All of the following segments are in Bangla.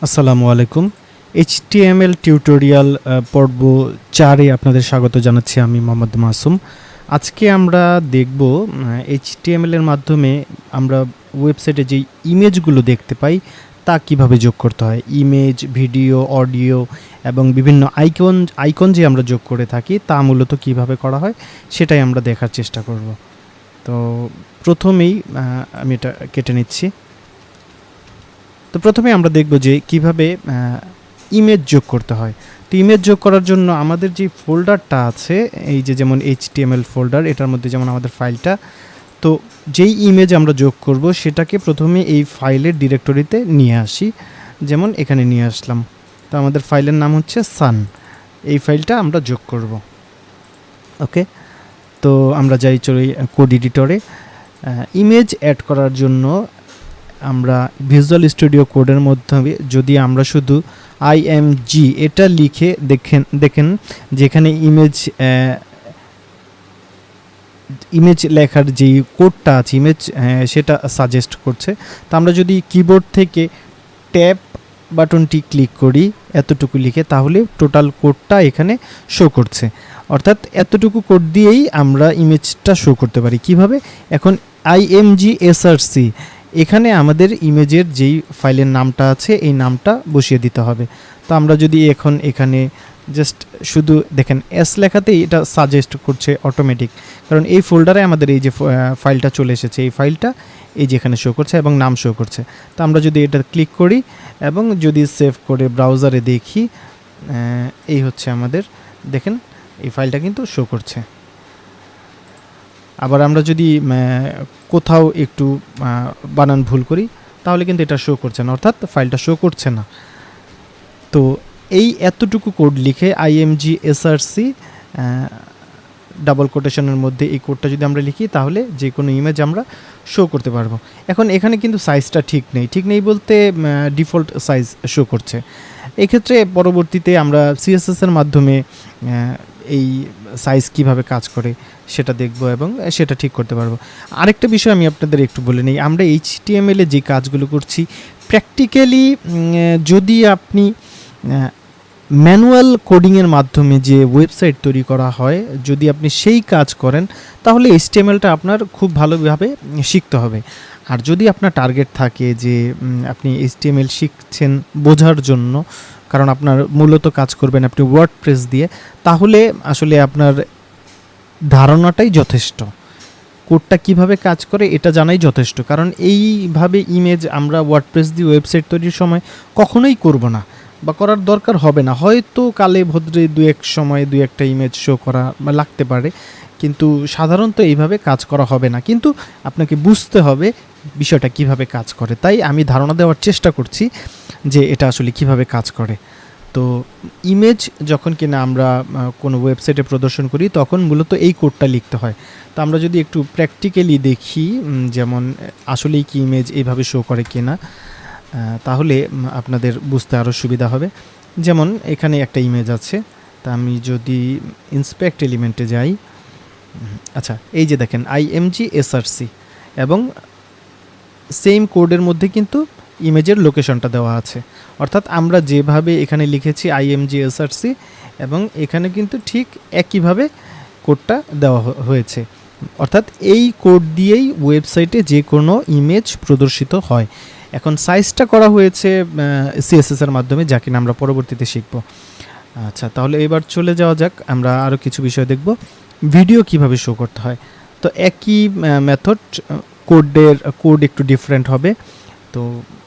আসসালামু আলাইকুম। এইচটিএমএল টিউটোরিয়াল পর্ব 4-এ আপনাদের স্বাগত জানাচ্ছি। আমি মোহাম্মদ মাসুম। আজকে আমরা দেখব এইচটিএমএল এর মাধ্যমে আমরা ওয়েবসাইটে যে ইমেজগুলো দেখতে পাই তা কিভাবে যোগ করতে হয়। ইমেজ, ভিডিও, অডিও এবং বিভিন্ন আইকন যে আমরা যোগ করে থাকি তা মূলত কিভাবে করা হয় সেটাই আমরা দেখার চেষ্টা করব। তো প্রথমেই আমি এটা কেটে নিচ্ছি। তো প্রথমে আমরা দেখব যে কিভাবে ইমেজ যোগ করতে হয়। তো ইমেজ যোগ করার জন্য আমাদের যে ফোল্ডারটা আছে, এই যে যেমন এইচটিএমএল ফোল্ডার, এটার মধ্যে যেমন আমাদের ফাইলটা, তো যেই ইমেজ আমরা যোগ করব সেটাকে প্রথমে এই ফাইলের ডিরেক্টরিতে নিয়ে আসি। যেমন এখানে নিয়ে আসলাম। তো আমাদের ফাইলের নাম হচ্ছে সান। এই ফাইলটা আমরা যোগ করব। ওকে, তো আমরা যাই চলে কোড এডিটরে। ইমেজ অ্যাড করার জন্য আমরা ভিজুয়াল স্টুডিও কোডের মাধ্যমে যদি আমরা শুধু আইএমজি এটা লিখে দেখেন যেখানে ইমেজ লেখার যেই কোডটা আছে, ইমেজ সেটা সাজেস্ট করছে। তো আমরা যদি কিবোর্ড থেকে ট্যাব বাটনটি ক্লিক করি এতটুকু লিখে, তাহলে টোটাল কোডটা এখানে শো করছে। অর্থাৎ এতটুকু কোড দিয়েই আমরা ইমেজটা শো করতে পারি। কিভাবে? এখন আইএমজি এসআরসি, এখানে আমাদের ইমেজের যেই ফাইলের নামটা আছে এই নামটা বসিয়ে দিতে হবে। তো আমরা যদি এখন এখানে জাস্ট শুধু দেখেন এস লেখাতেই এটা সাজেস্ট করছে অটোমেটিক, কারণ এই ফোল্ডারে আমাদের এই যে ফাইলটা চলে এসেছে, এই ফাইলটা এই যে এখানে শো করছে এবং নাম শো করছে। তো আমরা যদি এটা ক্লিক করি এবং যদি সেভ করে ব্রাউজারে দেখি, এই হচ্ছে আমাদের, দেখেন এই ফাইলটা কিন্তু শো করছে। আবার আমরা যদি কোথাও একটু বানান ভুল করি তাহলে কিন্তু এটা শো করছে না, অর্থাৎ ফাইলটা শো করছে না। তো এই এতটুকু কোড লিখে আইএমজি এসআরসি ডাবল কোটেশনের মধ্যে এই কোডটা যদি আমরা লিখি তাহলে যে কোনো ইমেজ আমরা শো করতে পারবো। এখন এখানে কিন্তু সাইজটা ঠিক নেই বলতে ডিফল্ট সাইজ শো করছে। এক্ষেত্রে পরবর্তীতে আমরা সিএসএসের মাধ্যমে এই সাইজ কিভাবে কাজ করে সেটা দেখব এবং সেটা ঠিক করতে পারবো। আরেকটা বিষয় আমি আপনাদের একটু বলে নিই, আমরা এইচটিএমএলে যে কাজগুলো করছি প্র্যাকটিক্যালি যদি আপনি ম্যানুয়াল কোডিংয়ের মাধ্যমে যে ওয়েবসাইট তৈরি করা হয়, যদি আপনি সেই কাজ করেন তাহলে এইচটিএমএলটা আপনার খুব ভালোভাবে শিখতে হবে। আর যদি আপনার টার্গেট থাকে যে আপনি এইচটিএমএল শিখছেন বোঝার জন্য, কারণ আপনার মূলত কাজ করবেন আপনি ওয়ার্ডপ্রেস দিয়ে, তাহলে আসলে আপনার ধারণাটাই যথেষ্ট। কোডটা কিভাবে কাজ করে এটা জানাই যথেষ্ট, কারণ এইভাবে ইমেজ আমরা ওয়ার্ডপ্রেস দিয়ে ওয়েবসাইট তৈরির সময় কখনোই করব না বা করার দরকার হবে না। হয়তো কালে ভদ্রে দু একটা ইমেজ শো করা বা লাগতে পারে, কিন্তু সাধারণত এইভাবে কাজ করা হবে না। কিন্তু আপনাকে বুঝতে হবে বিষয়টা কিভাবে কাজ করে। তাই আমি ধারণা দেওয়ার চেষ্টা করছি যে এটা আসলে কিভাবে কাজ করে। তো ইমেজ যখন কিনা আমরা কোনো ওয়েবসাইটে প্রদর্শন করি তখন মূলত এই কোডটা লিখতে হয়। তো আমরা যদি একটু প্র্যাকটিক্যালি দেখি, যেমন আসলেই কি ইমেজ এইভাবে শো করে কিনা, তাহলে আপনাদের বুঝতে আরও সুবিধা হবে। যেমন এখানে একটা ইমেজ আছে, তা আমি যদি ইন্সপেক্ট এলিমেন্টে যাই, আচ্ছা এই যে দেখেন আইএমজি এসআরসি এবং সেম কোডের মধ্যে কিন্তু ইমেজের লোকেশনটা দেওয়া আছে। অর্থাৎ আমরা যেভাবে এখানে লিখেছি আইএমজি এসআরসি এবং এখানে কিন্তু ঠিক একইভাবে কোডটা দেওয়া হয়েছে। অর্থাৎ এই কোড দিয়েই ওয়েবসাইটে যে কোনো ইমেজ প্রদর্শিত হয়। এখন সাইজটা করা হয়েছে সিএসএসের মাধ্যমে, যা কিনা আমরা পরবর্তীতে শিখব। আচ্ছা, তাহলে এবার চলে যাওয়া যাক, আমরা আরও কিছু বিষয় দেখব। ভিডিও কিভাবে শো করতে হয়। তো একই মেথড, কোড একটু ডিফারেন্ট হবে। তো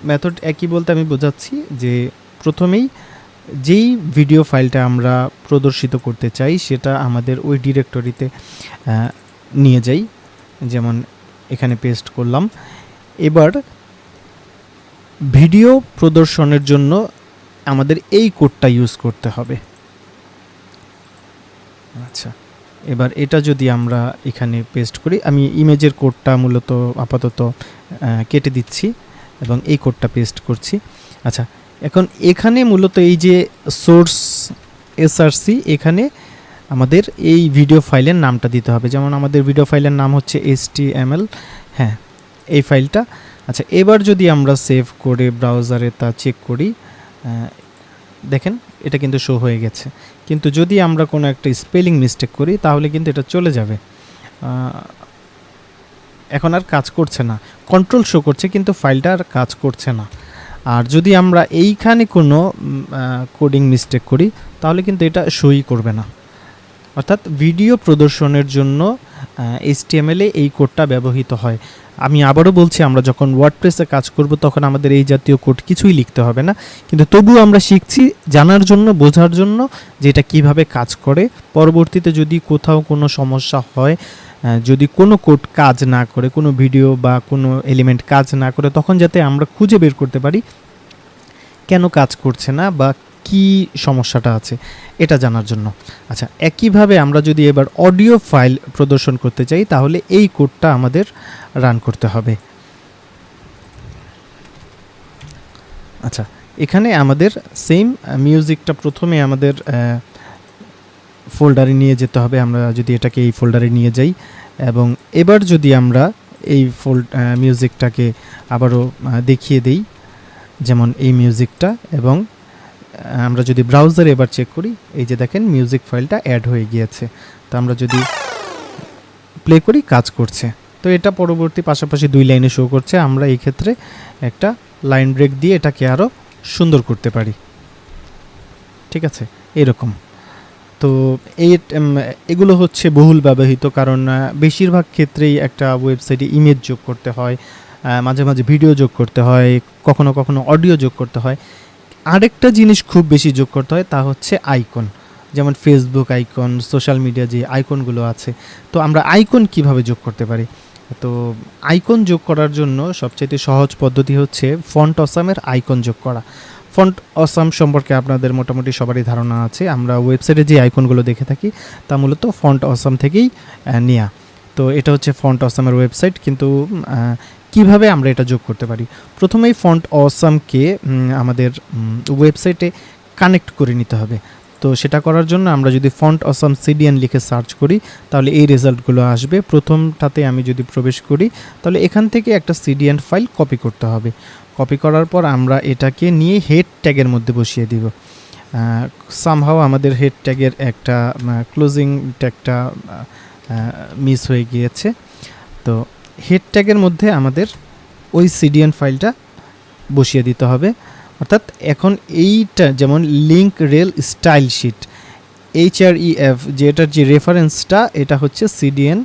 মেথড একই বলতে আমি বোঝাচ্ছি যে প্রথমেই যেই ভিডিও ফাইলটা আমরা প্রদর্শিত করতে চাই সেটা আমাদের ওই ডিরেক্টরিতে নিয়ে যাই। যেমন এখানে পেস্ট করলাম। এবার ভিডিও প্রদর্শনের জন্য আমাদের এই কোডটা ইউজ করতে হবে। আচ্ছা, এবার এটা যদি আমরা এখানে পেস্ট করি, আমি ইমেজের কোডটা মূলত আপাতত কেটে দিচ্ছি এবং এই কোডটা পেস্ট করছি। আচ্ছা, এখন এখানে মূলত এই যে সোর্স এসআরসি, এখানে আমাদের এই ভিডিও ফাইলের নামটা দিতে হবে। যেমন আমাদের ভিডিও ফাইলের নাম হচ্ছে HTML, হ্যাঁ এই ফাইলটা। আচ্ছা, এবার যদি আমরা সেভ করে ব্রাউজারে তা চেক করি দেখেন এটা কিন্তু শো হয়ে গেছে, কিন্তু যদি আমরা কোনো একটা স্পেলিং মিস্টেক করি তাহলে কিন্তু এটা চলে যাবে। এখন আর কাজ করছে না, কন্ট্রোল শো করছে কিন্তু ফাইলটা আর কাজ করছে না। আর যদি আমরা এইখানে কোনো কোডিং মিস্টেক করি তাহলে কিন্তু এটা শোই করবে না। অর্থাৎ ভিডিও প্রদর্শনের জন্য HTML-এ এই কোডটা ব্যবহৃত হয়। আমি আবারও বলছি, আমরা যখন ওয়ার্ডপ্রেসে কাজ করব তখন আমাদের এই জাতীয় কোড কিছুই লিখতে হবে না, কিন্তু তবুও আমরা শিখছি জানার জন্য, বোঝার জন্য যে এটা কীভাবে কাজ করে। পরবর্তীতে যদি কোথাও কোনো সমস্যা হয়, যদি কোনো কোড কাজ না করে, কোনো ভিডিও বা কোনো এলিমেন্ট কাজ না করে, তখন যাতে আমরা খুঁজে বের করতে পারি কেন কাজ করছে না বা কি সমস্যাটা আছে এটা জানার জন্য। আচ্ছা, একইভাবে আমরা যদি এবার অডিও ফাইল প্রদর্শন করতে চাই তাহলে এই কোডটা আমাদের রান করতে হবে। আচ্ছা, এখানে আমাদের সেম মিউজিকটা প্রথমে আমাদের ফোল্ডারে নিয়ে যেতে হবে। আমরা যদি এটাকে এই ফোল্ডারে নিয়ে যাই এবং এবার যদি আমরা এই মিউজিকটাকে আবারও দেখিয়ে দেই, যেমন এই মিউজিকটা, এবং আমরা যদি ব্রাউজারে এবার চেক করি, এই যে দেখেন মিউজিক ফাইলটা অ্যাড হয়ে গিয়েছে। তো আমরা যদি প্লে করি কাজ করছে। তো এটা পরবর্তী পাশাপাশি 2 লাইনে শো করছে। আমরা এই ক্ষেত্রে একটা লাইন ব্রেক দিয়ে এটাকে আরও সুন্দর করতে পারি। ঠিক আছে, এরকম। তো এগুলো হচ্ছে বহুল ব্যবহৃত, কারণ বেশিরভাগ ক্ষেত্রেই একটা ওয়েবসাইটে ইমেজ যোগ করতে হয়, মাঝে মাঝে ভিডিও যোগ করতে হয়, কখনো কখনো অডিও যোগ করতে হয়। আরেকটা জিনিস খুব বেশি যোগ করতে হয়, তা হচ্ছে আইকন। যেমন ফেসবুক আইকন, সোশ্যাল মিডিয়া যে আইকনগুলো আছে, তো আমরা আইকন কিভাবে যোগ করতে পারি? তো আইকন যোগ করার জন্য সবচেয়ে সহজ পদ্ধতি হচ্ছে ফন্ট অসামের আইকন যোগ করা। ফন্ট অসাম সম্পর্কে আপনাদের মোটামুটি সবারই ধারণা আছে। আমরা ওয়েবসাইটে যে আইকনগুলো দেখে থাকি তা মূলত ফন্ট অসাম থেকেই নেওয়া। তো এটা হচ্ছে ফন্ট অসামের ওয়েবসাইট, কিন্তু কিভাবে আমরা এটা যোগ করতে পারি? প্রথমেই ফন্ট অসামকে আমাদের ওয়েবসাইটে কানেক্ট করে নিতে হবে। তো সেটা করার জন্য আমরা যদি ফন্ট অসাম সিডিএন লিখে সার্চ করি তাহলে এই রেজাল্টগুলো আসবে। প্রথমটাতে আমি যদি প্রবেশ করি তাহলে এখান থেকে একটা সিডিএন ফাইল কপি করতে হবে। কপি করার পর আমরা এটাকে নিয়ে হেড ট্যাগের মধ্যে বসিয়ে দিব। সামহাও আমাদের হেড ট্যাগের একটা ক্লোজিং ট্যাগটা মিস হয়ে গিয়েছে। তো হেড ট্যাগের মধ্যে আমাদের ওই সিডিএন ফাইলটা বসিয়ে দিতে হবে। অর্থাৎ এখন এইটা যেমন link rel style sheet HREF, যেটার যে রেফারেন্সটা, এটা হচ্ছে CDN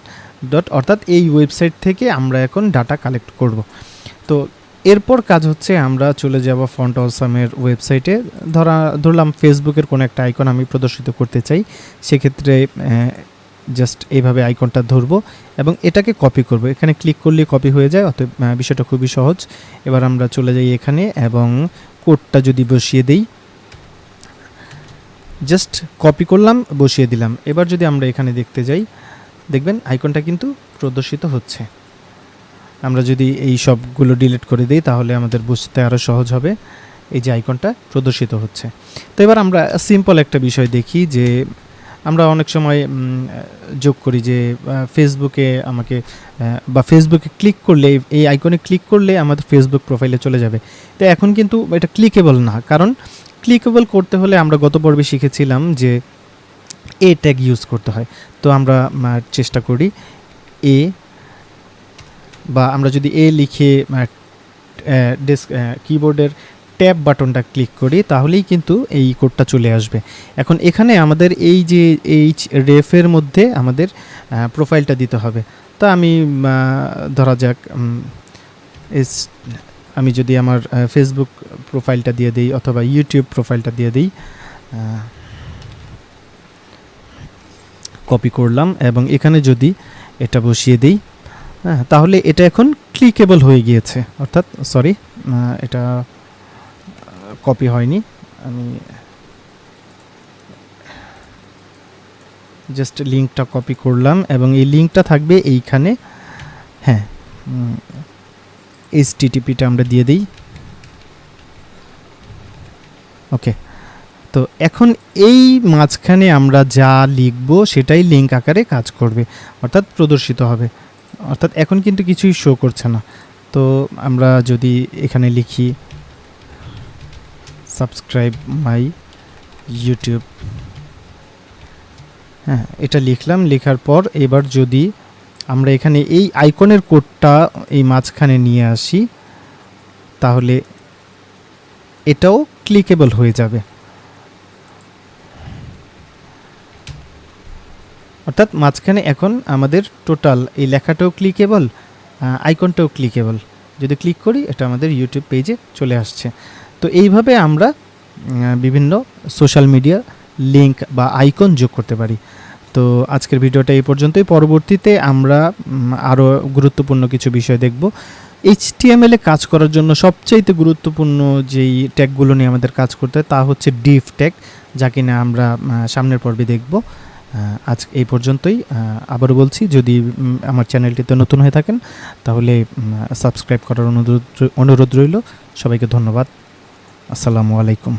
ডট, অর্থাৎ এই ওয়েবসাইট থেকে আমরা এখন ডাটা কালেক্ট করব। তো এরপর কাজ হচ্ছে আমরা চলে যাব ফন্ট অসামের ওয়েবসাইটে। ধরলাম ফেসবুকের কোনো একটা আইকন আমি প্রদর্শিত করতে চাই, সেক্ষেত্রে জাস্ট এইভাবে আইকনটা ধরবো এবং এটাকে কপি করব। এখানে ক্লিক করলে কপি হয়ে যায়, অতএব বিষয়টা খুবই সহজ। এবার আমরা চলে যাই এখানে এবং কোডটা যদি বসিয়ে দেই, জাস্ট কপি করলাম, বসিয়ে দিলাম। এবার যদি আমরা এখানে দেখতে যাই, দেখবেন আইকনটা কিন্তু প্রদর্শিত হচ্ছে। আমরা যদি এই সবগুলো ডিলিট করে দিই তাহলে আমাদের বুঝতে আরও সহজ হবে। এই যে আইকনটা প্রদর্শিত হচ্ছে। তো এবার আমরা সিম্পল একটা বিষয় দেখি, যে আমরা অনেক সময় যোগ করি যে ফেসবুকে আমাকে বা ফেসবুকে ক্লিক করলে, এই আইকনে ক্লিক করলে আমাদের ফেসবুক প্রোফাইলে চলে যাবে। তো এখন কিন্তু এটা ক্লিকেবল না, কারণ ক্লিকেবল করতে হলে আমরা গত পর্বে শিখেছিলাম যে এ ট্যাগ ইউজ করতে হয়। তো আমরা চেষ্টা করি এ, বা আমরা যদি এ লিখে কিবোর্ডের ট্যাব বাটনটা ক্লিক করি তাহলেই কিন্তু এই কোডটা চলে আসবে। এখন এখানে আমাদের এই যে href-এর মধ্যে আমাদের প্রোফাইলটা দিতে হবে। তো আমি ধরা যাক আমি যদি আমার ফেসবুক প্রোফাইলটা দিয়ে দিই অথবা ইউটিউব প্রোফাইলটা দিয়ে দিই, কপি করলাম এবং এখানে যদি এটা বসিয়ে দিই, তাহলে এটা এখন ক্লিকেবল হয়ে গিয়েছে। অর্থাৎ সরি, এটা কপি হয়নি, আমি জাস্ট লিঙ্কটা কপি করলাম এবং এই লিঙ্কটা থাকবে এইখানে। হ্যাঁ, HTTP-টা আমরা দিয়ে দিই। ওকে, তো এখন এই মাঝখানে আমরা যা লিখব সেটাই লিঙ্ক আকারে কাজ করবে, অর্থাৎ প্রদর্শিত হবে। অর্থাৎ এখন কিন্তু কিছুই শো করছে না। তো আমরা যদি এখানে লিখি সাবস্ক্রাইব মাই ইউটিউব, হ্যাঁ এটা লিখলাম। লেখার পর এবার যদি আমরা এখানে এই আইকনের কোডটা এই মাঝখানে নিয়ে আসি তাহলে এটাও ক্লিকেবল হয়ে যাবে, অর্থাৎ মাঝখানে এখন আমাদের টোটাল এই লেখাটাও ক্লিকেবল, আইকনটাও ক্লিকেবল। যদি ক্লিক করি এটা আমাদের ইউটিউব পেজে চলে আসছে। তো এইভাবে আমরা বিভিন্ন সোশ্যাল মিডিয়া লিঙ্ক বা আইকন যোগ করতে পারি। তো আজকের ভিডিওটা এই পর্যন্তই। পরবর্তীতে আমরা আরও গুরুত্বপূর্ণ কিছু বিষয় দেখব। HTML এ কাজ করার জন্য সবচাইতে গুরুত্বপূর্ণ যেই ট্যাগগুলো নিয়ে আমাদের কাজ করতে হয় তা হচ্ছে ডিভ ট্যাগ, যা কিনা আমরা সামনের পর্বে দেখব। আজ এই পর্যন্তই। আবারও বলছি, যদি আমার চ্যানেলটিতে নতুন হয়ে থাকেন তাহলে সাবস্ক্রাইব করার অনুরোধ রইল। সবাইকে ধন্যবাদ। আসসালামু আলাইকুম।